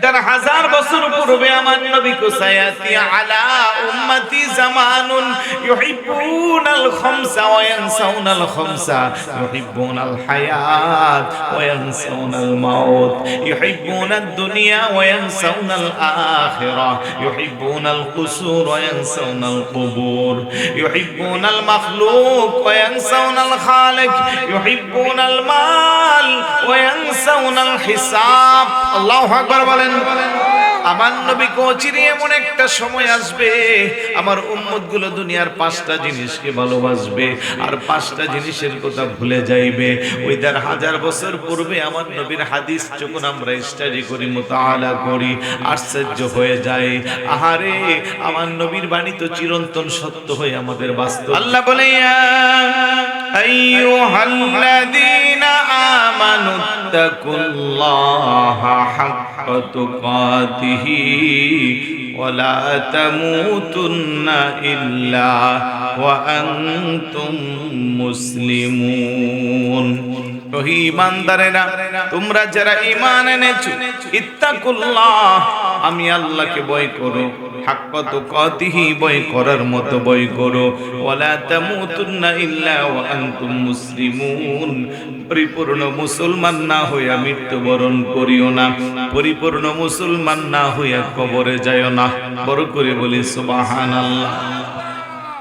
1000 বছর পূর্বে আমার নবী কো সায়াতি আলা উম্মতি জামানুন ইউহিব্বুনাল খামসা ওয়া ইয়ানসাউনাল খামসা ইউহিব্বুনাল হায়াত ওয়া ইয়ানসাউনাল মাউত ইউহিব্বুনাদ দুনিয়া ওয়া ইয়ানসাউনাল আখিরাহ ইউহিব্বুনাল কুসুর ওয়া ইয়ানসাউনাল কুবুর ইউহিব্বুনাল মাখলুক ওয়া ইয়ানসাউনাল খালিক ইউহিব্বুনাল মাল ওয়া ইয়ানসাউনাল হিসাব। আল্লাহু আকবার বলেন। আমার নবী কো চিরে এমন একটা সময় আসবে আমার উম্মতগুলো দুনিয়ার 5টা জিনিসকে ভালোবাসবে আর 5টা জিনিসের কথা ভুলে যাইবে। ওই 1000 বছর পূর্বে আমার নবীর হাদিস যখন আমরা স্টাডি করি মুতাআলা করি আশ্চর্য হয়ে যায়। আহারে আমার নবীর বাণী তো চিরন্তন সত্য হয়ে আমাদের বাস্তব। আল্লাহ বলে ইয়া আইয়ুহাল্লাযীনা আমানু তাকুল্লাহা হাক্কা তুকাতিহি ওয়া লা তামুতুন্না ইল্লা ওয়া আনতুম মুসলিমুন। ওহে ঈমানদারেরা, তোমরা যারা ঈমান এনেছো, ইত্তাকুল্লাহ, আমি আল্লাহকে ভয় করো, হাক্কা তুকাতিহি, ভয় করার মতো ভয় করো, ওয়া লা তামুতুন্না ইল্লা ওয়া আনতুম মুসলিমুন। পরিপূর্ণ মুসলমান না হইয়া মৃত্যুবরণ করিও না, পরিপূর্ণ মুসলমান না হইয়া কবরে যাইও না। বড় করে বলি সুবহানাল্লাহ।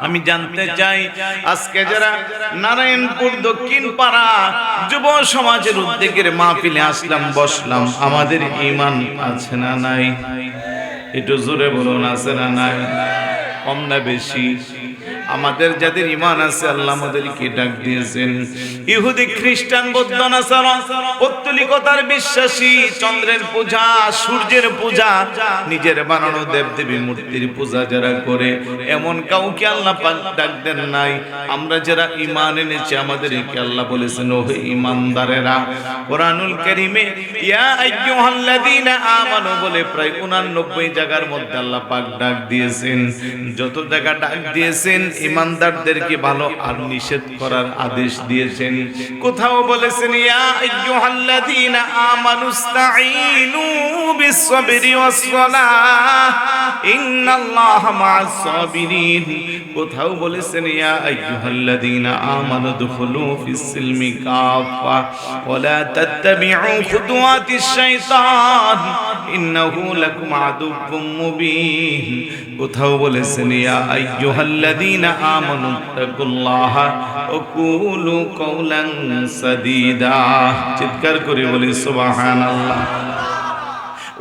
আমি জানতে চাই আজকে যারা নারায়ণপুর দক্ষিণ পাড়া যুব সমাজের উদ্যোগের মাহফিলে আসলাম, বসলাম, আমাদের ঈমান আছে না নাই? একটু জোরে বলুন, আছে না নাই? কম না বেশি? আমাদের যাদের ঈমান আছে আল্লাহ আমাদেরকে ডাক দিয়েছেন। ইহুদি খ্রিস্টান বৌদ্ধ নাসারা পৌত্তলিকতার বিশ্বাসী, চন্দ্রের পূজা, সূর্যের পূজা, নিজের বানানো দেবদেবী মূর্তির পূজা যারা করে, এমন কাউকে আল্লাহ পাক ডাক দেন নাই। আমরা যারা ঈমান এনেছি আমাদেরকে আল্লাহ বলেছেন ও ঈমানদারেরা। কোরআনুল কারীমে ইয়া আইয়ুহাল্লাযীনা আমানু বলে প্রায় 89 জায়গার মধ্যে আল্লাহ পাক ডাক দিয়েছেন। যত জায়গা ডাক দিয়েছেন ঈমানদারদেরকে ভালো আর নিষেধ করার আদেশ দিয়েছেন। কোথাও বলেছেন ইয়া আইয়ুহাল্লাযীনা আমানুস্তাঈনু বিস-সাবরি ওয়াস-সালাহ ইন্নাল্লাহা মা'আস সাবিরিন। কোথাও বলেছেন ইয়া আইয়ুহাল্লাযীনা আমানু দুখুলু ফিস-সিলমি কাফা ওয়া লা তাত্তাবি'উ খুতুওয়াতিশ শাইতান ইন্নাহু লাকুম আদুউম মুবিন। কোথাও বলেছেন ইয়া আইয়ুহাল্লাযীনা আমানু তাকুল্লাহা ওয়া কুলু কাওলান সাদীদা। চিৎকার করে বলি সুবহানাল্লাহ।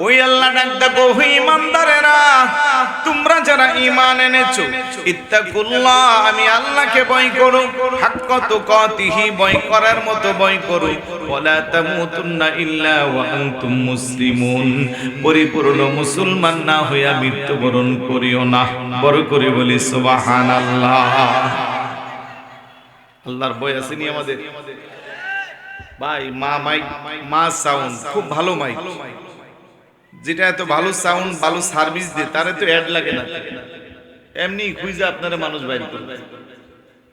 ওই আল্লাহ ডাক দেখো, হে ঈমানদারেরা, তোমরা যারা ঈমান এনেছো, ইত্তাকুল্লাহ, আমি আল্লাহকে ভয় করো, হাক্কা তুকাতিহি, ভয় করার মতো ভয় করো, ওয়া লা তামুতুন্না ইল্লা ওয়া আনতুম মুসলিমুন, পরিপূর্ণ মুসলমান না হইয়া মৃত্যুবরণ করিও না। বড় করে বলি সুবহানাল্লাহ। আল্লাহর ভয় আসেনি আমাদের? ভাই মা সাউন্ড খুব ভালো মাইক, যেটা এত ভালো সাউন্ড ভালো সার্ভিস দিয়ে তার তো অ্যাড লাগে না, এমনি খুঁজে আপনারা মানুষ বাইর করবে।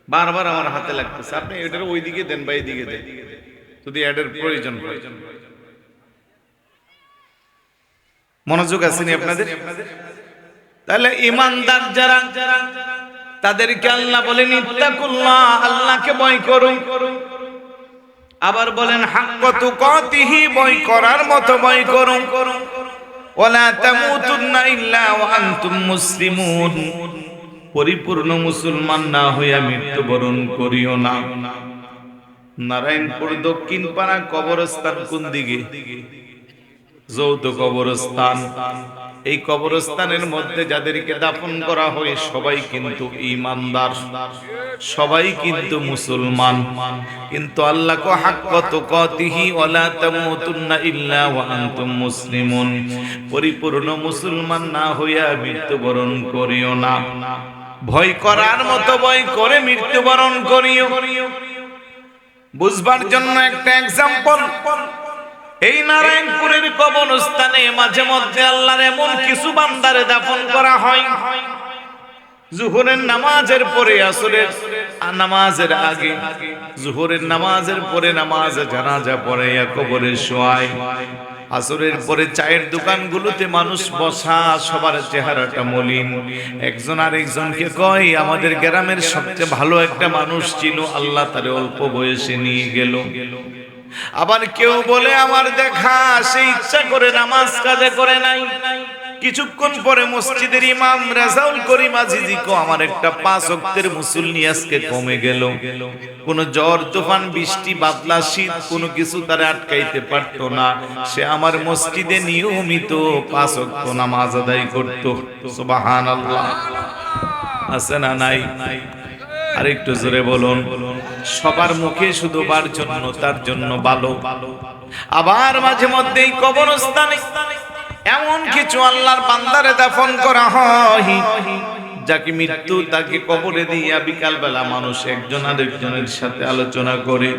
বারবার আমার হাতে লাগতেছে, আপনি এটার ওই দিকে দেন বা এই দিকে দেন যদি অ্যাডের প্রয়োজন হয়। মনোযোগ আসেনি আপনাদের? তাহলে ঈমানদার যারা তাদেরকে আল্লাহ বলেন ইত্তাকুল্লাহ, আল্লাহকে ভয় করো। আবার বলেন হাক্কা তুকাতিহি, ভয় করার মতো ভয় করো। ওয়ালা তামুতুন্না ইল্লা ওয়া আনতুম মুসলিমুন, পরিপূর্ণ মুসলমান না হইয়া মৃত্যুবরণ করিও না। নারায়ণপুর দক্ষিণ পাড়া কবরস্থান কোন দিকে? যৌথ কবরস্থান। এই কবরস্থানের মধ্যে যাদেরকে দাফন করা হয় সবাই কিন্তু ঈমানদার, সবাই কিন্তু মুসলমান, কিন্তু আল্লাহ কো হাক্কা তুকাতিহি ওয়া লা তামুতুন্না ইল্লা ওয়া আনতুম মুসলিমুন, পরিপূর্ণ মুসলমান না হইয়া মৃত্যুবরণ করিও না। ভয় করার মতো ভয় করে মৃত্যুবরণ করিও। বুঝবার জন্য একটা এক্সাম্পল, এই নারায়ণপুরের কবরস্থানে মাঝে মধ্যে আল্লাহর এমন কিছু বান্দারে দাফন করা হয়, জোহরের নামাজের পরে, আসরের নামাজের আগে, জোহরের নামাজের পরে নামাজে জানাজা পড়ে কবরে শোয়ায়। আসরের পরে চায়ের দোকানগুলোতে মানুষ বসা, সবার চেহারাটা মলিন। একজন আর একজনকে কয় আমাদের গ্রামের সবচেয়ে ভালো একটা মানুষ ছিল, আল্লাহ তারে অল্প বয়সে নিয়ে গেল। আবার কেউ বলে আমার দেখা সে ইচ্ছা করে নামাজ কাজে করে নাই। কিছুক্ষণ পরে মসজিদের ইমাম রাজাউল করিম আজিজি কো আমার একটা 5 ওয়াক্তের মুসল্লি আজকে কমে গেল। কোন জ্বর তুফান বৃষ্টি বাদলা শীত কোনো কিছু তারা আটকাইতে পারতো না। সে আমার মসজিদে নিয়মিত 5 ওয়াক্ত নামাজ আদায় করত। সুবহানাল্লাহ। আছে না নাই? আরেকটু জোরে বলুন। সবার মুখে শুধু বার জন্য, তার জন্য ভালো। আবার মাঝে মধ্যেই কবরস্থানে এমন কিছু আল্লাহর বান্দারে দাফন করা হয়, যাকে মৃত্যু তাকে কবরে দিয়া বিকাল বেলা মানুষ একজন আরেকজনের সাথে আলোচনা করে।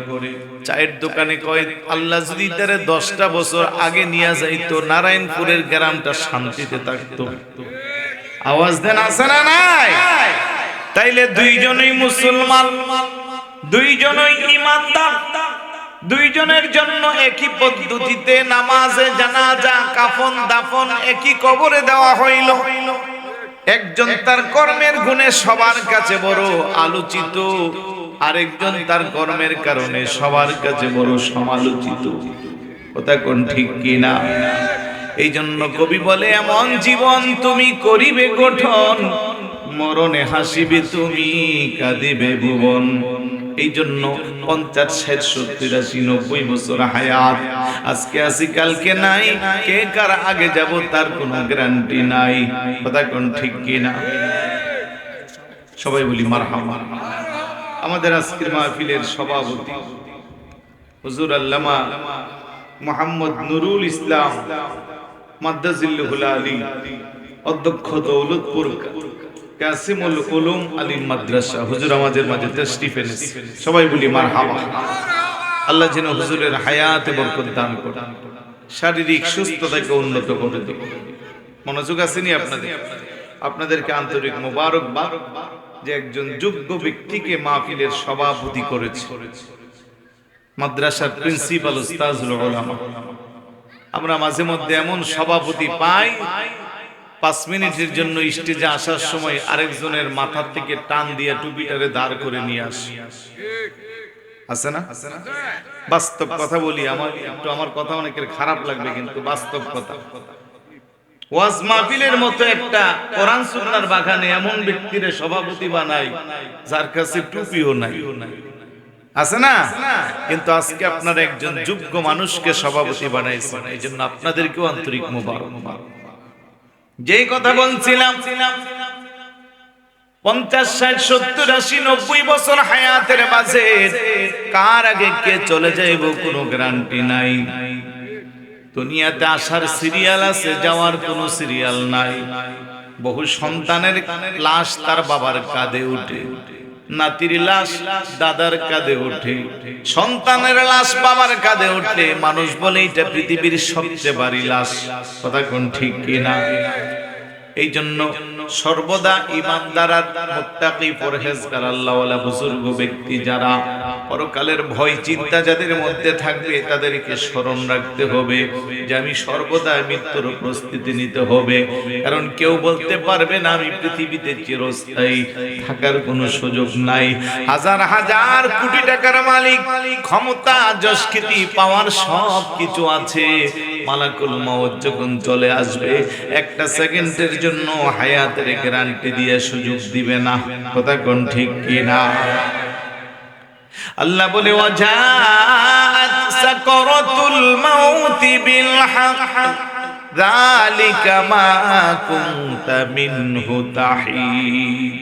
চায়ের দোকানে কয় আল্লাহ যদি তারে 10টা বছর আগে নিয়ে যাইতো, নারায়ণপুরের গ্রামটা শান্তিতে থাকতো। আওয়াজ দেন, আছে না নাই? তাইলে দুইজনই মুসলমান, দুইজনই ঈমানদার, দুইজনের জন্য একই পদ্ধতিতে নামাজে জানাজা কাফন দাফন একই কবরে দেওয়া হইল। একজন তার কর্মের গুণে সবার কাছে বড় আলোচিত, আরেকজন তার কর্মের কারণে সবার কাছে বড় সমালোচিত। কথা কোন ঠিক কি না? এই জন্য কবি বলে এমন জীবন তুমি করিবে গঠন, মরণে হাসিবে তুমি কাঁদিবে ভুবন। এই জন্য 50, 60, 70, 80, 90 বছর হায়াত, আজকে আছি কালকে নাই, কে কার আগে যাব তার কোনো গ্যারান্টি নাই। কথা কোন ঠিক কি না? সবাই বলি মারহাবা। আমাদের আজকের মাহফিলের সভাপতি হুজুর আল্লামা মুহাম্মদ নুরুল ইসলাম মাদ্দাজিল্লাহুল আলী, অধ্যক্ষ দৌলতপুর কাসিমুল উলুম আলী মাদ্রাসা, হুজুর আমাদের মাঝে তাশরীফ এনেছে। সবাই বলি মারহাবা। আল্লাহ যেন হুজুরের হায়াতে বরকত দান করেন, শারীরিক সুস্থতাকে উন্নত করে দেন। মনোযোগ আসেনি আপনাদের? আপনাদেরকে আন্তরিক মোবারকবাদ যে একজন যোগ্য ব্যক্তিকে মাহফিলের সভাপতি করেছে, মাদ্রাসার প্রিন্সিপাল উস্তাজুল উলামা। আমরা মাঝে মধ্যে এমন সভাপতি পাই 5 মিনিটের জন্য স্টেজে আসার সময় আরেকজনের মাথার থেকে টান দিয়ে টুপিটারে দাঁড় করে নিয়ে আসে। আছে না? বাস্তব কথা বলি, আমার কথা অনেকের খারাপ লাগবে, কিন্তু বাস্তব কথা। ওয়াজ মাহফিলের মতো একটা কোরআন সুন্নাহর বাগানে এমন ব্যক্তিরে সভাপতি বানাই যার কাছে টুপিও নাই। আছে না? কিন্তু আজকে আপনারা একজন যোগ্য মানুষকে সভাপতি বানাইছেন, এই জন্য আপনাদেরকেও আন্তরিক মোবারকবাদ। যেই কথা বলছিলাম, 50, 60, 70, 80, 90 বছর হায়াতের মাঝে কার আগে কে চলে যাইব কোনো গ্যারান্টি নাই। দুনিয়াতে আসার সিরিয়াল আছে, যাওয়ার কোনো সিরিয়াল নাই। বহু সন্তানের লাশ তার বাবার কাঁধে উঠে, নাতির লাশ দাদার কাঁধে ওঠে, সন্তানের লাশ বাবার কাঁধে উঠলে মানুষ বলে এটা পৃথিবীর সবচেয়ে ভারী লাশ। কথা কোন ঠিক কিনা? এই জন্য সর্বদা ঈমানদার আর মুত্তাকি পরহেজগার আল্লাহওয়ালা বুজুর্গ ব্যক্তি যারা, পরকালের ভয় চিন্তা যাদের মধ্যে থাকবে, তাদেরকে স্মরণ রাখতে হবে যে আমি সর্বদা মৃত্যুর প্রস্তুতি নিতে হবে। কারণ কেউ বলতে পারবে না আমি পৃথিবীতে চিরস্থায়ী থাকার কোনো সুযোগ নাই। হাজার হাজার কোটি টাকার মালিক, ক্ষমতা যশ খ্যাতি পাওয়ার সব কিছু আছে, মালাকুল মউত যখন চলে আসবে একটা সেকেন্ডের জন্য হায়াতের গ্যারান্টি দিয়ে সুযোগ দিবে না। কথা কোন ঠিক কি না? আল্লাহ বলে ওয়াজাত সাকরাতুল মাউতি বিল হক যালিকা মা কুনতা মিনহু তাহিদ।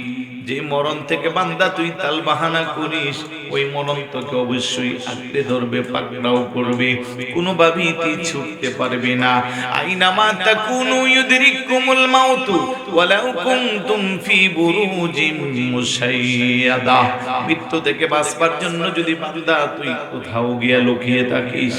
যে মরণ থেকে বান্দা তুই তাল বাহানা করিস, ওই মরণ তোকে অবশ্যই আঁকড়ে ধরবে, পাকড়াও করবে, কোনোভাবেই তুই ছুটতে পারবি না। আইনামা তাকুনু ইউদরিকুমুল মাউতু ওয়ালাউ কুনতুম ফি বুরুজিম মুশাইয়াদা। মৃত্যু থেকে বাঁচবার জন্য যদি বান্দা তুই কোথাও গিয়ে লুকিয়ে থাকিস,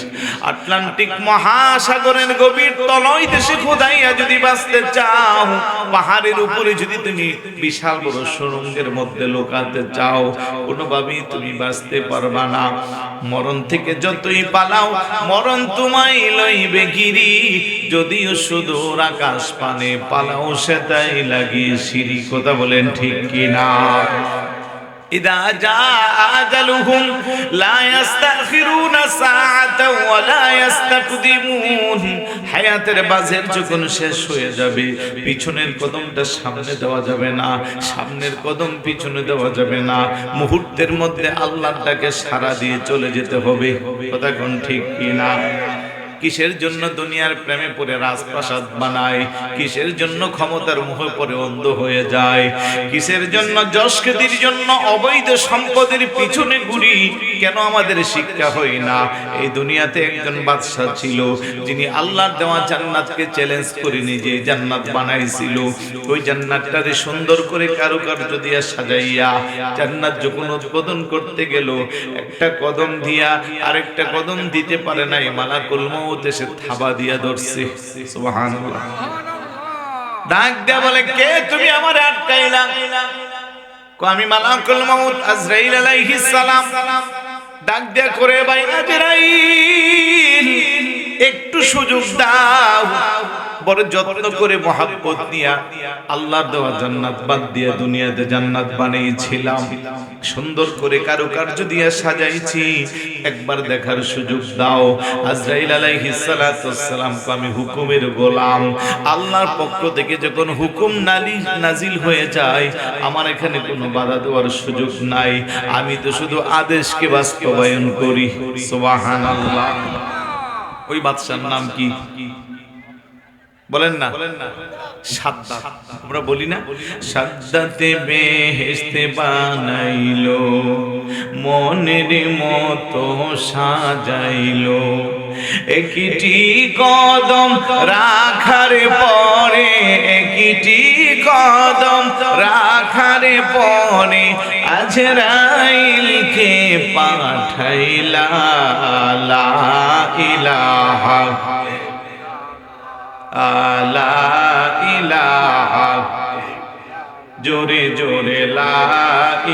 আটলান্টিক মহাসাগরের গভীর তলয় দেশে খোদাইয়া যদি বাঁচতে চাও, পাহাড়ের উপরে যদি তুমি বিশাল বড় সুরঙ্গের মধ্যে লুকাতে চাও, কোনোভাবেই তুমি বাঁচতে পারবা না। মরণ থেকে যতই পালাও, মরণ তোমায় লইবে গিরি। যদিও সুদূর আকাশ পানে পালাও, সেটাই লাগিয়ে সিঁড়ি। কথা বলেন ঠিক কিনা? ইদা জা আজালুহুম লা ইস্তাখিরুনা সাআতাও ওয়া লা ইস্তাকদিমুন। হায়াতের বাজেট যখন শেষ হয়ে যাবে, পিছনের কদমটা সামনে দেওয়া যাবে না, সামনের কদম পিছনে দেওয়া যাবে না। মুহূর্তের মধ্যে আল্লাহর ডাকে সাড়া দিয়ে চলে যেতে হবে। কথা কোন ঠিক কিনা? কিসের জন্য দুনিয়ার প্রেমে পড়ে রাজপ্রাসাদ বানায়? কিসের জন্য ক্ষমতার মোহে পড়ে অন্ধ হয়ে যায়? কিসের জন্য যশখ্যাতির জন্য অবৈধ সম্পদের পিছনে ঘুরি? কেন আমাদের শিক্ষা হয় না? এই দুনিয়াতে একজন বাদশা ছিল, যিনি আল্লাহর দেওয়া জান্নাতকে চ্যালেঞ্জ করে নিজে জান্নাত বানাইছিল। ওই জান্নাতটারে সুন্দর করে কারুকার্য দিয়া সাজাইয়া জান্নাত যখন উদ্বোধন করতে গেল, একটা কদম দিয়া আরেকটা কদম দিতে পারে নাই, মালাকুল মউত এসে থাবা দিয়া ধরছে। সুবহানাল্লাহ। ডাক দেয়া বলে, কে তুমি আমারে আটকাইলা? আমি মালাকুল মউত আজরাইল আলাইহিস সালাম। ডাক দেয়া করে, ভাই আজরাইল, একটু সুযোগ দাও। বড় যত্ন করে মহাব্বত নিয়া আল্লাহর দেওয়া জান্নাত বাদ দিয়ে দুনিয়াতে জান্নাত বানিয়েছিলাম, সুন্দর করে কারুকার্য দিয়ে সাজাইছি, একবার দেখার সুযোগ দাও। আজরাইল আলাইহিস সালাতু ওয়াসসালাম, আমি হুকুমের গোলাম। আল্লাহর পক্ষ থেকে যখন হুকুম নাজিল হয়ে যায়, আমার এখানে কোনো বাধা দেওয়ার সুযোগ নাই। আমি তো শুধু আদেশকে বাস্তবায়ন করি। সুবহানাল্লাহ। ওই বাদশার নাম কি বলেন না? সাদ্দাত। আমরা বলি না, সাদ্দাতে বেহেশতে বানাইলো, মনের মতো সাজাইলো। একটি কদম রাখার পরে, একটি কদম রাখার পরে আজরাইলকে পাঠাইলা। লা ইলাহা লা ইলাহা, জোরে জোরে লা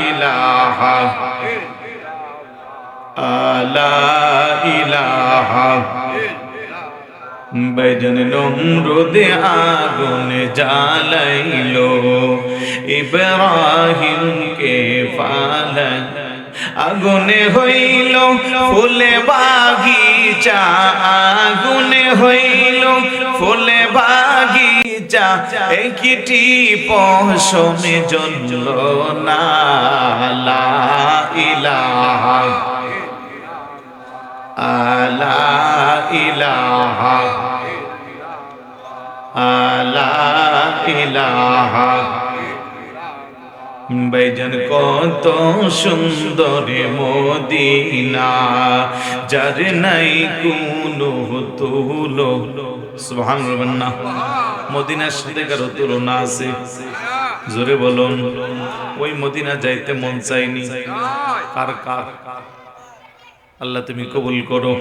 ইলাহা লা ইলাহা। বেজন নমরুদে আগুন জ্বালাইলো, ইব্রাহিমকে পালান। আগুনে হইল ফুলে বাগিচা, আগুনে হইল ফুলে বাগিচা। একটি পশমে জ্বলল না। লা ইলাহা লা ইলাহা লা ইলাহা। ভাইজান কত সুন্দর মদিনা, যার নাই কোনো তুলো। সুবহানাল্লাহ। মদিনার সাথে কারো তুলনা আছে? জোরে বলুন। ওই মদিনা যাইতে মন চাইনি কার কার? আল্লাহ তুমি কবুল করো।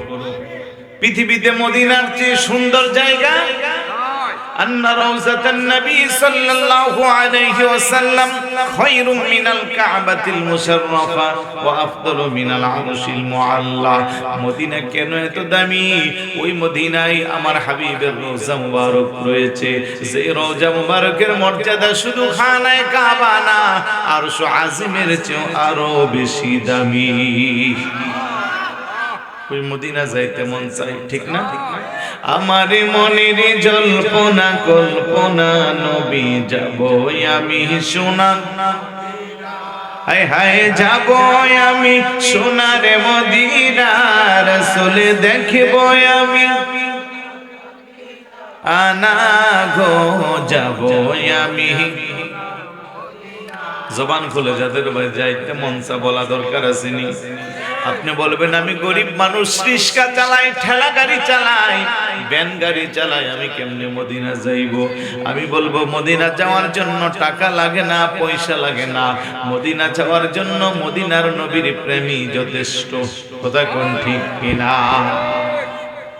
পৃথিবীতে মদিনার চেয়ে সুন্দর জায়গা আন্না রাউজাতান নবী সাল্লাল্লাহু আলাইহি ওয়াসাল্লাম খায়রুম মিনাল কাবাতিল মুশাররাফা ওয়া আফদালু মিনাল আরশিল মুআল্লা। মদিনা কেন এত দামি? ওই মদিনায় আমার হাবিবের রওজা মুবারক রয়েছে। যে রওজা মুবারকের মর্যাদা শুধু খানায়ে কাবা না, আরশ আজিমের চেয়ে আরো বেশি দামি। ওই মদিনা যাইতে মন চাই, ঠিক না? আমার মনের জল্পনা কল্পনা, নবী যাব আমি সোনা। হায় হায় যাব আমি সোনার মদিনা, রাসূল দেখব আমি। আনা গো যাব আমি। জবান খুলে যাদের ভাই যাইতে মনসা বলা দরকার আসেনি। আপনি বলবেন আমি গরিব মানুষ, রিক্সা চালাই, ঠেলা গাড়ি চালাই, ভ্যান গাড়ি চালাই, আমি কেমনে মদিনা যাইব? আমি বলবো মদিনা যাওয়ার জন্য টাকা লাগে না, পয়সা লাগে না। মদিনা যাওয়ার জন্য মদিনার নবীর প্রেমী যথেষ্ট। কথা কোন ঠিক কিনা?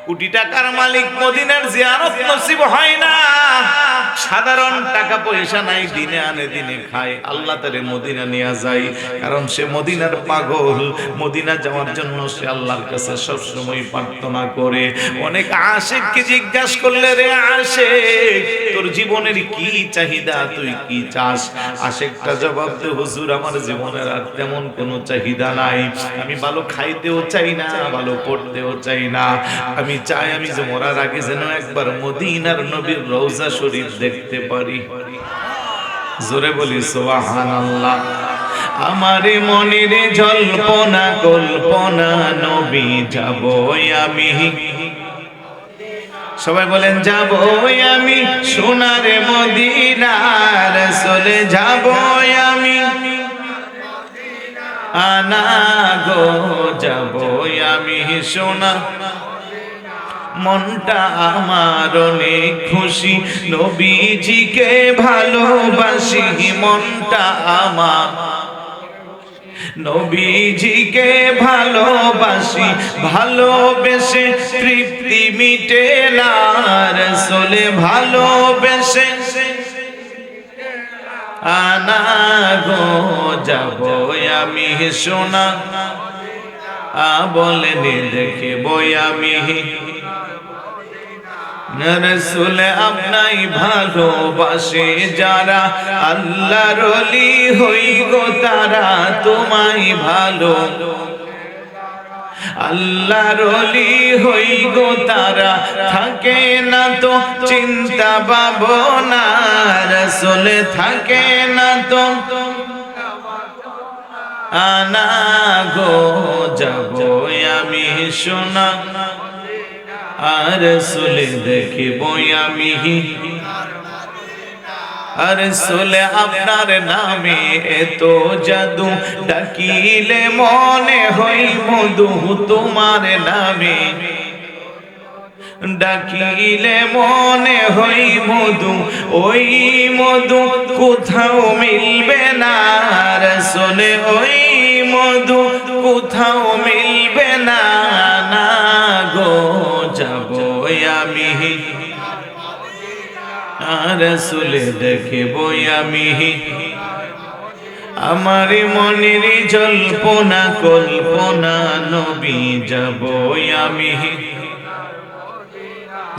কোটি টাকার মালিক মদিনার জিয়ারত নসিব হয় না, সাধারণ টাকা পয়সা নাই, দিনে আনে দিনে খায়, আল্লাহ তারে মদিনা নিয়ে যায়, কারণ সে মদিনার পাগল। মদিনা যাওয়ার জন্য সে আল্লাহর কাছে সব সময় প্রার্থনা করে। অনেক আশিককে জিজ্ঞাসা করলে, রে আশিক, তোর জীবনের কি চাহিদা, তুই কি চাস? আশিকটা জবাব দেয়, হুজুর আমার জীবনের আর তেমন কোনো চাহিদা নাই। আমি ভালো খাইতেও চাই না, ভালো পড়তেও চাই না। আমি চাই আমি যে মরার আগে যেন একবার মদিনার নবীর রওজা শরীফ দেখতে পারি। জোরে বলি সুবহানাল্লাহ। আমারে মনের জল্পনা কল্পনা নবী যাব আমি। সবাই বলেন যাব আমি সোনার মদিনার চলে যাব আমি। আনা গো যাব আমি সোনা, মনটা আমার অনেক খুশি, নবীজিকে ভালোবাসি। মনটা আমার নবীজিকে ভালোবাসি, ভালোবেসে তৃপ্তি মিটে না, রাসূলে ভালোবেসে আনা গো যাব আমি সোনা। বলেন দেখব আমি রাসূল আপনাই ভালোবাসে যারা, আল্লাহর ওলি হই গো তারা, তোমায় ভালো আল্লাহর ওলি হই গো তারা, থাকে না তো চিন্তা ভাবনা, রাসূল থাকে না তো আনা গো যাব আমি সোনা। আর রাসূলে দেখিব আমি, আর রাসূলে আপনার নামে এত জাদু, ডাকিলে মনে হই মধু, তোমার নামে ডাকিলে মনে হই মধু, ওই মধু কোথাও মিলবে না, রাসূলে ওই মধু কোথাও মিলবে না। না গো যাব আমি, রাসূলে দেখব আমি। আমার মনের জল্পনা কল্পনা নবী যাব আমি।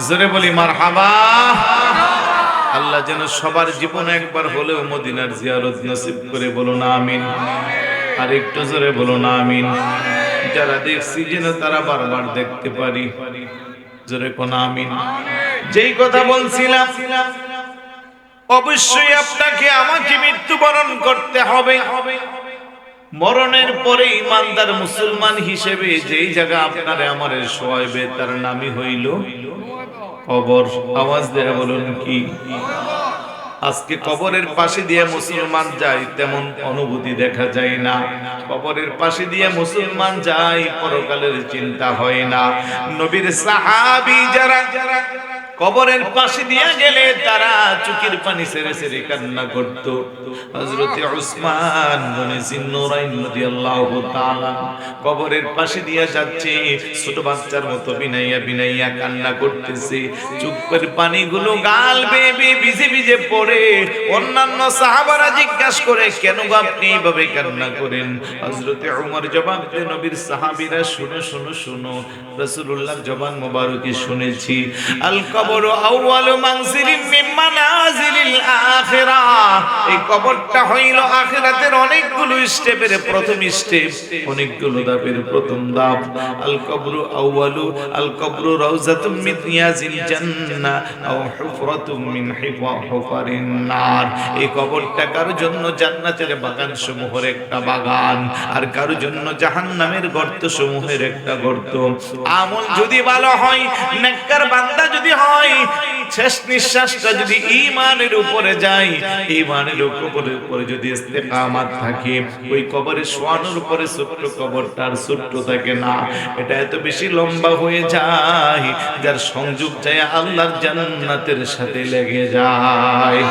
জোরে বলি মারহাবা। আল্লাহ যেন সবার জীবনে একবার হলেও মদিনার জিয়ারত নসিব করে, বলুন আমিন। আর একটু জোরে বলুন আমিন। যারা দেখছি যেন তারা বারবার দেখতে পারি, জোরে কোন আমিন। যেই কথা বলছিলাম, অবশ্যই আপনাকে আমাকে মৃত্যুবরণ করতে হবে। মরণের পরে ইমানদার মুসলমান হিসেবে যেই জায়গা আপনারে আমারে শোয়াইবে তার নামই হইল কবর। আওয়াজ দেয়া বলুন কি? আজকে কবরের পাশে দিয়ে মুসলমান যায়, তেমন অনুভূতি দেখা যায় না। কবরের পাশে দিয়ে মুসলমান যায়, পরকালের চিন্তা হয় না। নবীর সাহাবী যারা কবরের পাশে দিয়ে গেলে তারা চোখের পানি ছেড়ে ছেড়ে কান্না করত। হযরত উসমান ইবনে জিন্নুরাইন রাদিয়াল্লাহু তাআলা কবরের পাশে দিয়ে যাচ্ছে, ছোট বাচ্চার মতো বিনাইয়া বিনাইয়া কান্না করতেছে। চোখের পানিগুলো গাল বেয়ে বেয়ে ভিজে ভিজে পড়ে। অন্যান্য সাহাবারা জিজ্ঞাসা করে, কেন আপনি এইভাবে কান্না করেন? হযরত উমর জবাব দেন, নবীর সাহাবীরা শুনো শুনো শুনো, রাসূলুল্লাহর জবান মোবারকে শুনেছি, আল কবর আউয়ালু মানজিলিন মিন মানাজিলিল আখিরাহ। এই কবরটা হইল আখিরাতের অনেকগুলো স্টেপের প্রথম স্টেপ, অনেকগুলো ধাপের প্রথম ধাপ। আল কবরু আউয়ালু, আল কবরু রাউযাতুম মিন রিয়াজিল জান্নাহ আও হুফরাতুম মিন হুফারিন নার। এই কবরটা কারো জন্য জান্নাতের বাগান সমূহের একটা বাগান, আর কারো জন্য জাহান্নামের গর্ত সমূহের একটা গর্ত। আমল যদি ভালো হয়, নেককার বান্দা যদি হয়, শেষ নিঃশ্বাসটা যদি ঈমানের উপরে যায়, ঈমানের উপরে যদি ইস্তেকামাত থাকে, ওই কবরে শোয়ানোর উপরে ছোট্ট কবরটা আর ছোট্ট থাকে না, এটা এত বেশি লম্বা হয়ে যায় যার সংযোগ যায় আল্লাহর জান্নাতের সাথে লেগে যায়।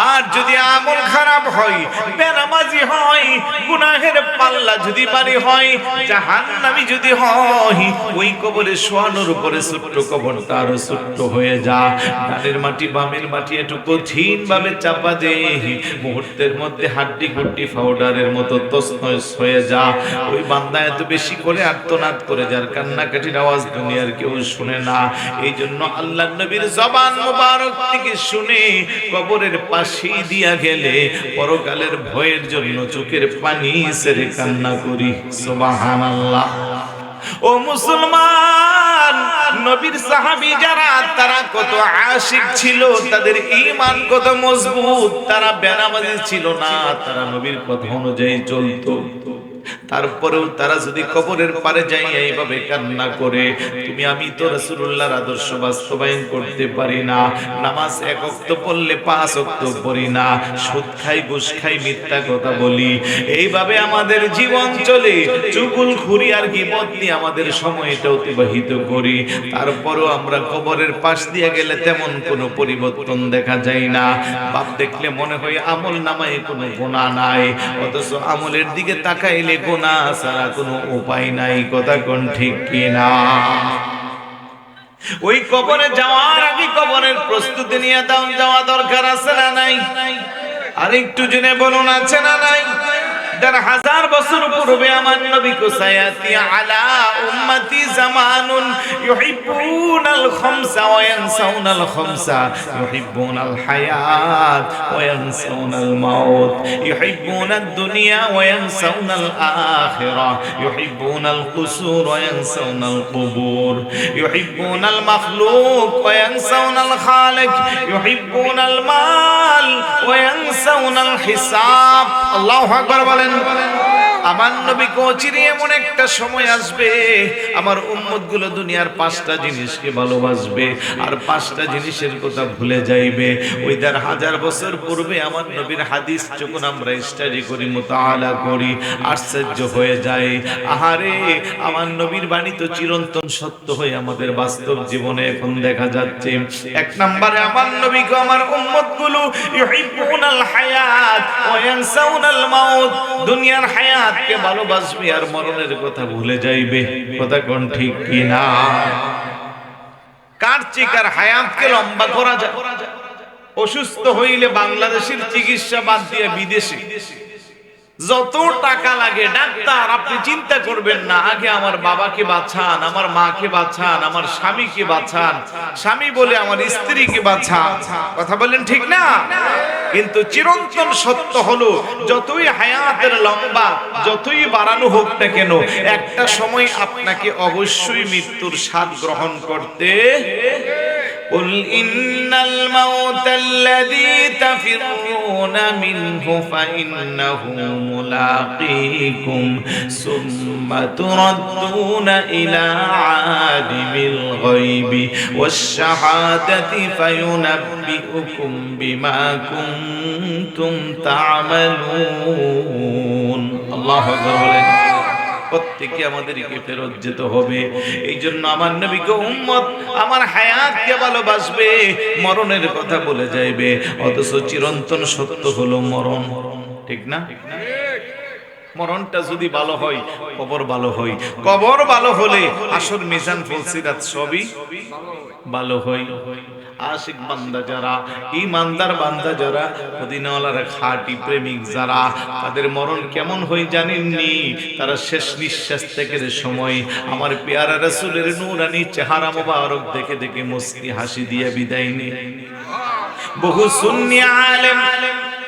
আর যদি আমল খারাপ হয়, বেনামাজি হয়, গুনাহের পাল্লা যদি ভারী হয়, জাহান্নামী যদি হয়, ওই কবরে শোয়ানোর উপরে ছোট্ট কবরটা আরো ছোট্ট হয়ে যা। ডানের মাটি বামের মাটি একটু কঠিন ভাবে চাপা দে, মুহূর্তের মধ্যে হাড্ডি গুড্ডি পাউডারের মতো তছনছ হয়ে যা। ওই বান্দা এত বেশি করে আর্তনাদ করে, যার কান্নাকাটির আওয়াজ দুনিয়ার কেউ শুনে না। এই জন্য আল্লাহর নবীর জবান মুবারক থেকে শুনে কবরের পাশেই দিয়া গেলে পরকালের ভয়ের জন্য চোখের পানি ছেড়ে কান্না করি। সুবহানাল্লাহ। ও মুসলমান, নবীর সাহাবী যারা, তারা কত আশিক ছিল, তাদের ঈমান কত মজবুত। তারা বেনামাজি ছিল না, তারা নবীর কথা অনুযায়ী চলতো। তারপরেও তারা যদি কবরের পারে যাই এইভাবে কান্না করে, তুমি আমি তো রাসূলুল্লাহর আদর্শ বাস্তবায়ন করতে পারি না। নামাজ এক ওয়াক্ত পড়লে 5 ওয়াক্ত পড়ি না, সুদ খাই, ঘুষ খাই, মিথ্যা কথা বলি, এইভাবে আমাদের জীবন চলে। চুগলখুরি আর গীবত নিয়ে আমাদের সময়টা অতিবাহিত করি। তারপরেও আমরা কবরের পাশ দিয়ে গেলে তেমন কোনো পরিবর্তন দেখা যায় না। বাপ দেখলে মনে হয় আমল নামায় কোনো গুনাহ নাই, অথচ আমলের দিকে তাকাইলে গুনাহ ছাড়া কোনো উপায় নাই। কথা কোন ঠিক কিনা? ওই কবরে যাওয়ার আগে কবরের প্রস্তুতি নিয়ে যাওয়া দরকার আছে না নাই? আর একটু জেনে বলুন, আছে না নাই? 1000 বছর পূর্বে আমার নবী কো সায়াতি আলা উম্মতি জামানুন ইউহিব্বুনাল খামসা ওয়া ইয়ানসাউনাল খামসা, ইউহিব্বুনাল হায়াত ওয়া ইয়ানসাউনাল মাউত, ইউহিব্বুনাদ দুনিয়া ওয়া ইয়ানসাউনাল আখিরাহ, ইউহিব্বুনাল কুসুর ওয়া ইয়ানসাউনাল কুবুর, ইউহিব্বুনাল মাখলুক ওয়া ইয়ানসাউনাল খালিক, ইউহিব্বুনাল মাল ওয়া ইয়ানসাউনাল হিসাব। আল্লাহু আকবার বলেন। আমার নবীকে অচিরে এমন একটা সময় আসবে, আমার উম্মতগুলো দুনিয়ার 5টা জিনিসকে ভালোবাসবে আর 5টা জিনিসের কথা ভুলে যাইবে। ওই 1000 বছর পূর্বে আমার নবীর হাদিস যখন আমরা স্টাডি করি, মুতাআলা করি, আশ্চর্য হয়ে যায়। আহারে, আমার নবীর বাণী তো চিরন্তন সত্য হয়ে আমাদের বাস্তব জীবনে এখন দেখা যাচ্ছে। 1 নম্বরে আমার নবীকে আমার উম্মতগুলো ইউহিব্বুনাল হায়াত ওয়া ইয়ানসাউনাল মাউত, দুনিয়ার হায়াতকে ভালোবাসবে আর মরণের কথা ভুলে যাইবে। কথা কোন ঠিক কিনা? কার চিকার হায়াতকে লম্বা করা যায়? অসুস্থ হইলে বাংলাদেশের চিকিৎসা বাদ দিয়ে বিদেশে যত টাকা লাগে, ডাক্তার আপনি চিন্তা করবেন না, আগে আমার বাবাকে বাঁচান, আমার মাকে বাঁচান, আমার স্বামীকে বাঁচান, স্বামী বলে আমার স্ত্রীকে বাঁচান। কথা বলেন ঠিক না? কিন্তু চিরন্তন সত্য হলো, যতই হায়াতের লম্বা যতই বাড়ানো হোক না কেন, একটা সময় আপনাকে অবশ্যই মৃত্যুর স্বাদ গ্রহণ করতে। قل إن الموت الذي تفرون منه فإنه ملاقيكم ثم تردون إلى عالم الغيب والشهادة فينبئكم بما كنتم تعملون. الله أكبر. প্রত্যেকে আমাদেরকে ফেরত যেতে হবে। এই জন্য আমার নবীকে উম্মত আমার হায়াতকে ভালোবাসবে, মরণের কথা বলে যাইবে। অথচ চিরন্তন সত্য হলো মরণ। ঠিক না? মরণটা যদি ভালো হয়, কবর ভালো হয়, কবর ভালো হলে আসর মিজান ফুলসিরাত সবই ভালো হয়। আশিক বান্দা যারা, ঈমানদার বান্দা যারা, মদিনাওয়ালার খাঁটি প্রেমিক যারা, তাদের মরণ কেমন হয় জানেননি? তারা শেষ নিঃশ্বাস থেকে সময় আমার পেয়ারা রাসূলের নূরানি চেহারা মোবারক দেখে দেখে মুস্কি হাসি দিয়ে বিদায় নেয়। বহু সুন্নি আলেম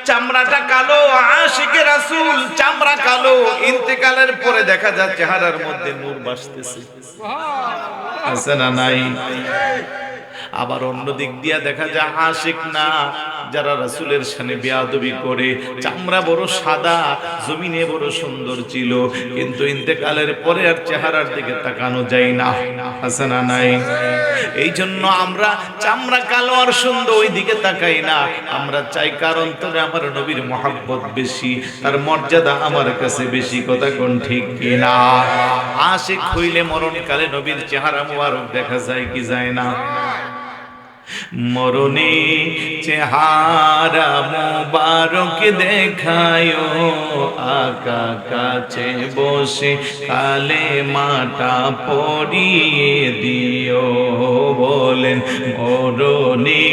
চামড়াটা কালো, আশিকে রাসূল চামড়া কালো, ইন্তেকালের পরে দেখা যায় চেহারার মধ্যে নূর ভাসতেছে। আছে না নাই? আবার অন্য দিক দিয়া দেখা যায় আশিক না, যারা রাসূলের শানে বেয়াদবি করে, চামড়া বড় সাদা, জমিনে বড় সুন্দর ছিল, কিন্তু ইন্তেকালের পরে আর চেহারার দিকে তাকানো যায় না। আছে না নাই? এই জন্য আমরা চামড়া কালো আর সুন্দর ওই দিকে তাকাই না। আমরা চাই কার অন্তরে আমার নবীর মহব্বত বেশি, তার মর্যাদা আমার কাছে বেশি। কথা কোন ঠিক কিনা? আশিক হইলে মরণকালে নবীর চেহারা মোবারক দেখা যায় কি যায় না? মরণে চেহারা মুবারক দেখায়ো, আকা কাছে বসে কালেমাটা পড়িয়ে দিও। বলেন মরণে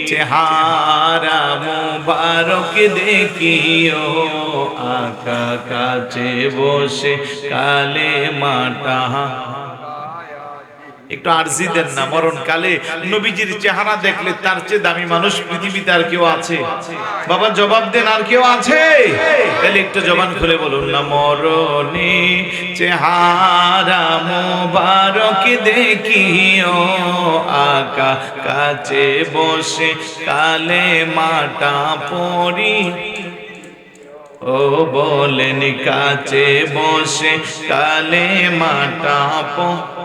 চেহারা মুবারক দেখিও, আকা কাছে বসে কালেমাটা। একটু আরজি দেন না, মরণকালে নবীজির চেহারা দেখলে তার চেয়ে দামি মানুষ পৃথিবীতে আর কেউ আছে? বাবা জবাব দেন, আর কেউ আছে? তাহলে একটু জবান খুলে বলুন না, মরণে চেহারা মোবারক দেখিও, আকা কাছে বসে কালেমাটা পড়ি। ও বলেন কাছে বসে কালেমাটা পড়ি।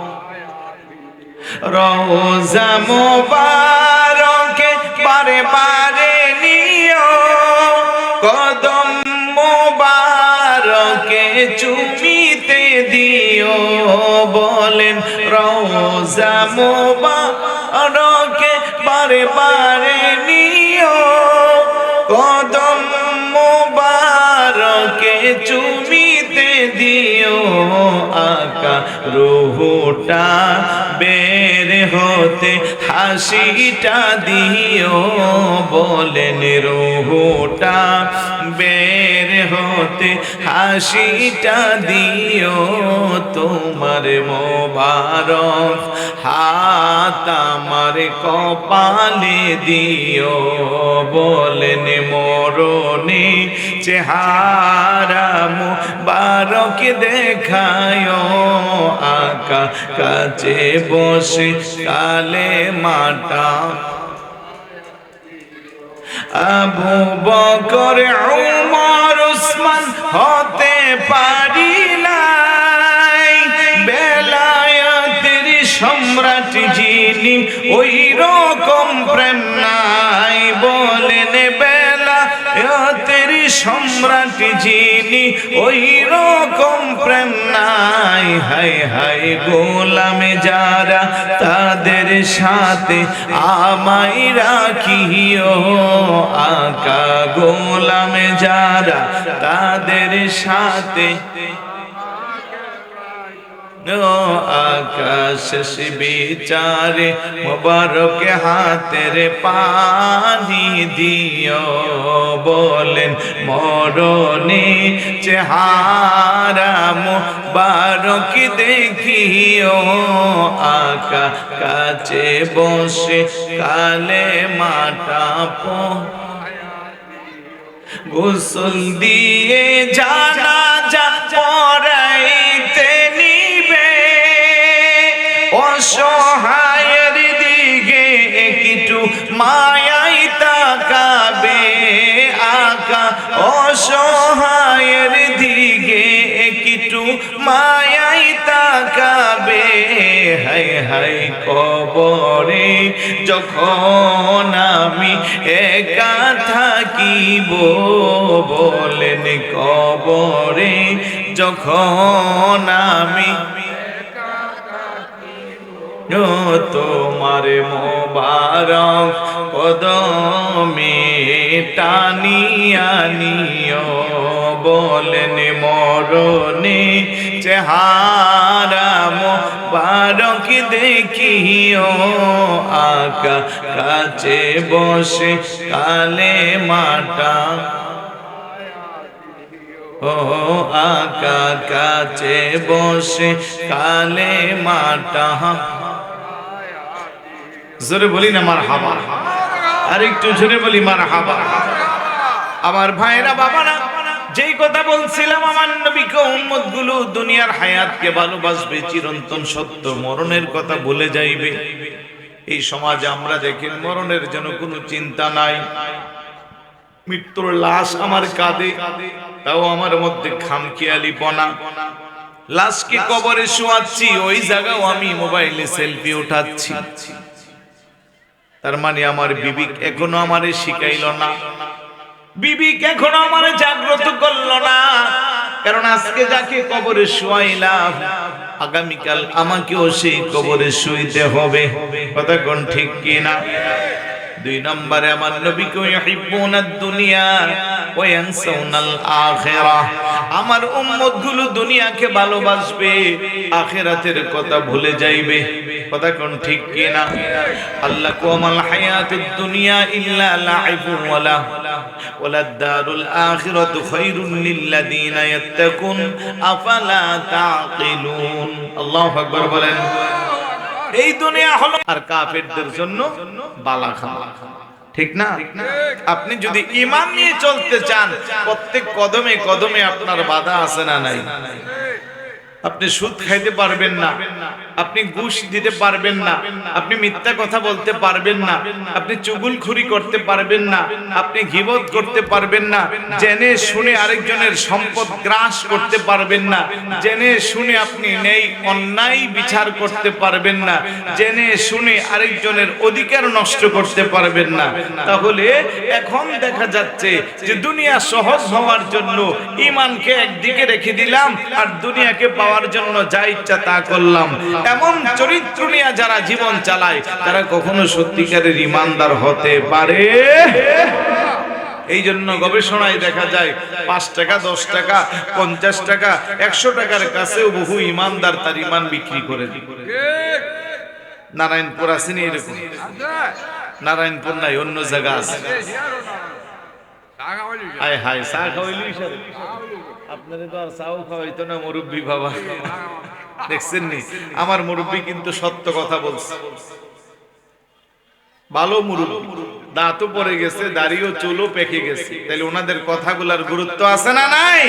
রোজা মোবারকে বারে বারে নিও, কদম মোবারকে চুমিতে দিও। বলেন রোজা মোবারকে বারে বারে নিও, কদম মোবারকে চুমিতে দিও। আকা রুহটা বের হতে হাসিটা দিও। বলেন রুহটা বের হতে হাসিটা দিও। তোমার মোবারক হাত আমার কপালে দিও। বলেন মরণে চেহারা মুবারক দেখায়ো, আকা কাছে বসে কালেমাটা। আবু বকর উমর উসমান হতে পারি নাই, বেলায়েতের সম্রাট যিনি ওই রকম প্রেম নাই। বলেন বেলায়েতের সম্রাট যিনি ওই রকম প্রেম নাই। হাই হাই গোলামে যারা তাদের সাথে আমায় রাখিও, আকা গোলামে যারা তাদের সাথে। আকাশ বিচারে মোবারক হাতের পানি দিও। বলেন মরণে চেহারা মোবারক দেখিও, আকা কাছে বসে কালেমাটা গোসল দিয়ে জানাজা পড়াইতে নিবে। অসহায়ের দিকে একটু মায়াই তাকাবে, আকা অসহায়ের দিকে একটু মায়াই তাকাবে। হাই হাই কবরে যখন আমি একা থাকিব। বলেন কবরে যখন আমি তোমার মোবারক কদমে টানিয়া নিও। বলেন মরণে চেহারা মোবারক দেখিও, আকা কাছে বসে কালেমাটা। ও আকা কাছে বসে কালেমাটা। জোরে বলি না মারহাবা, আর একটু জোরে বলি মারহাবা। আমার ভাইরা বাবারা, যেই কথা বলছিলাম, আমার নবীকে উম্মত গুলো দুনিয়ার হায়াতকে ভালোবাসবে, চিরন্তন সত্য মরণের কথা ভুলে যাইবে। এই সমাজে আমরা দেখি মরণের যেন কোনো চিন্তা নাই। মৃত্যুর লাশ আমার কাঁধে, তাও আমার মধ্যে খামখেয়ালিপনা। লাশকে কবরে শোয়াচ্ছি, ওই জায়গাও আমি মোবাইলে সেলফি উঠাচ্ছি। তার মানে আমার বিবেক এখনো আমারে শিখাইল না, বিবেক এখনো আমারে জাগ্রত করলো না। কারণ আজকে যাকে কবরে শোয়াইলাম আগামীকাল আমাকেও সেই কবরে শুইতে হবে। কথা কোন ঠিক কিনা? দুই নম্বরে আমার নবীকে ইউহিব্বুনাদ দুনিয়া ওয়া ইয়ানসাউনাল আখিরাহ। আমার উম্মতগুলো দুনিয়াকে ভালোবাসবে, আখিরাতের কথা ভুলে যাইবে। কথা কোন ঠিক কিনা? আল্লাহ কুমাল হায়াতুদ দুনিয়া ইল্লা লাইবুন ওয়ালাদ দারুল আখিরাতু খায়রুন লিল্লাযিনা ইয়াত্তাকুন আফালা তাকিলুন। আল্লাহু আকবার বলেন। এই দুনিয়া হলো আর কাফেরদের জন্য বালাখানা, ঠিক না? আপনি যদি ঈমান নিয়ে চলতে চান, প্রত্যেক কদমে কদমে আপনার বাধা আছে না নাই? আপনি সুদ খাইতে পারবেন না, আপনি ঘুষ দিতে পারবেন না, আপনি মিথ্যা কথা বলতে পারবেন না, আপনি চুগলখুরি করতে পারবেন না, আপনি গীবত করতে পারবেন না, জেনে শুনে আরেকজনের সম্পদ গ্রাস করতে পারবেন না, জেনে শুনে আপনি নেই অন্যায় বিচার করতে পারবেন না, জেনে শুনে আরেকজনের অধিকার নষ্ট করতে পারবেন না। তাহলে এখন দেখা যাচ্ছে যে দুনিয়া সহজ হওয়ার জন্য ঈমানকে একদিকে রেখে দিলাম আর দুনিয়াকে পাওয়ার জন্য যা ইচ্ছা তা করলাম। এমন চরিত্র নিয়ে যারা জীবন চালায় তারা কখনো সত্যিকারের ঈমানদার হতে পারে। এই জন্য গবেষণায় দেখা যায় 5 টাকা 10 টাকা 50 টাকা 100 টাকার কাছেও বহু ঈমানদার তার ঈমান বিক্রি করে দেয়। নারায়ণপুর আসেনি এরকম? নারায়ণপুর নাই, অন্য জায়গা আছে। হায় হায়, চা খাওয়াইলি সাথে আপনাদের তো আর চাও খাওয়াইতো না মুরব্বী বাবা, দেখছেন নি? আমার মুরব্বী কিন্তু সত্য কথা বলছে, ভালো মুরব্বী, দাঁতও পড়ে গেছে, দাড়িও চুলও পেকে গেছে, তাহলে ওনাদের কথাগুলোর গুরুত্ব আছে না নাই?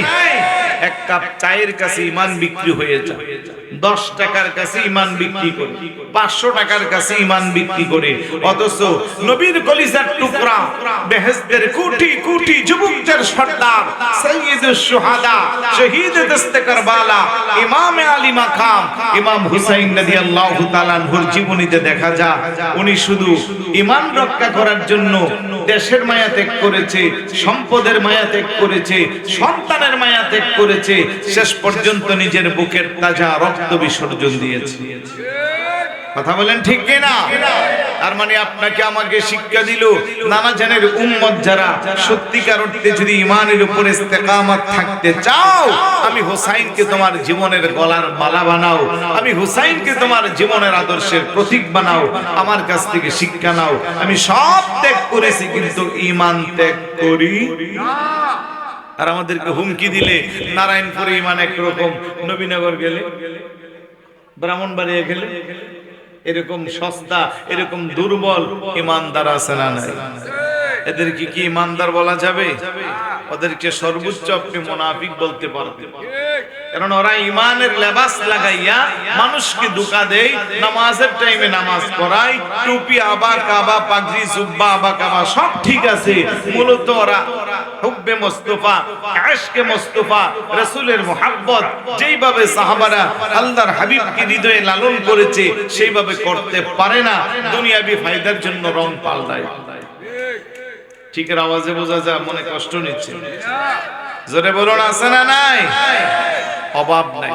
এক কাপ চায়ের কাছে ঈমান বিক্রি হয়ে যায়, 10 টাকার কাছে ঈমান বিক্রি করে, 500 টাকার কাছে ঈমান বিক্রি করে, অথচ নবীর কলিজার টুকরা, বেহেশতের কোটি কোটি যুবকদের সর্দার, সাইয়্যিদুশ শুহাদা, শহীদ দস্তে কারবালা, ইমাম আলী মাকাম ইমাম হুসাইন রাদিয়াল্লাহু তাআলা আনহুর জীবনীতে দেখা যায় উনি শুধু ঈমান রক্ষা করার জন্য দেশের মায়া ত্যাগ করেছে, সম্পদের মায়া ত্যাগ করেছে, সন্তানের মায়া ত্যাগ করেছে, শেষ পর্যন্ত নিজের বুকের তাজা রক্ত বিসর্জন দিয়েছে। কথা বলেন ঠিক কিনা? তার মানে আপনাকে আমাকে শিক্ষা দিল, নানা জানের উম্মত যারা সত্যিকার অর্থে যদি ঈমানের উপরে ইস্তেকামত থাকতে চাও, আমি হুসাইনকে তোমার জীবনের গলার মালা বানাও, আমি হুসাইনকে তোমার জীবনের আদর্শের প্রতীক বানাও, আমার কাছ থেকে শিক্ষা নাও। আমি সব ত্যাগ করেছি কিন্তু ঈমান ত্যাগ করি না। আর আমাদেরকে হুমকি দিলে নারায়ণপুরে ঈমান একরকম, নবীনগর গেলে, ব্রাহ্মণবাড়িয়া গেলে এরকম সস্তা, এরকম দুর্বল ঈমানদার আছে না নাই? এদেরকে কি ঈমানদার বলা যাবে? ওদেরকে সর্বোচ্চ আপনি মুনাফিক বলতে পারবেন, কারণ ওরা ঈমানের লেবাস লাগাইয়া মানুষকে ধোঁকা দেয়, নামাজের টাইমে নামাজ পড়ায়, টুপি আবা কাবা পাগড়ি জুব্বা আবা কাবা সব ঠিক আছে, মূলত ওরা হুব্বে মুস্তাফা, আশকে মুস্তাফা, রাসূলের মুহাব্বত যেইভাবে সাহাবারা আল্লাহর হাবিবকে হৃদয়ে লালন করেছে সেইভাবে করতে পারে না, দুনিয়াবি ফায়দার জন্য রং পাল্টায়। ঠিক আওয়াজে বোঝা যায় মনে কষ্ট নিচ্ছে, জোরে বলুন আছে না নাই? অভাব নাই।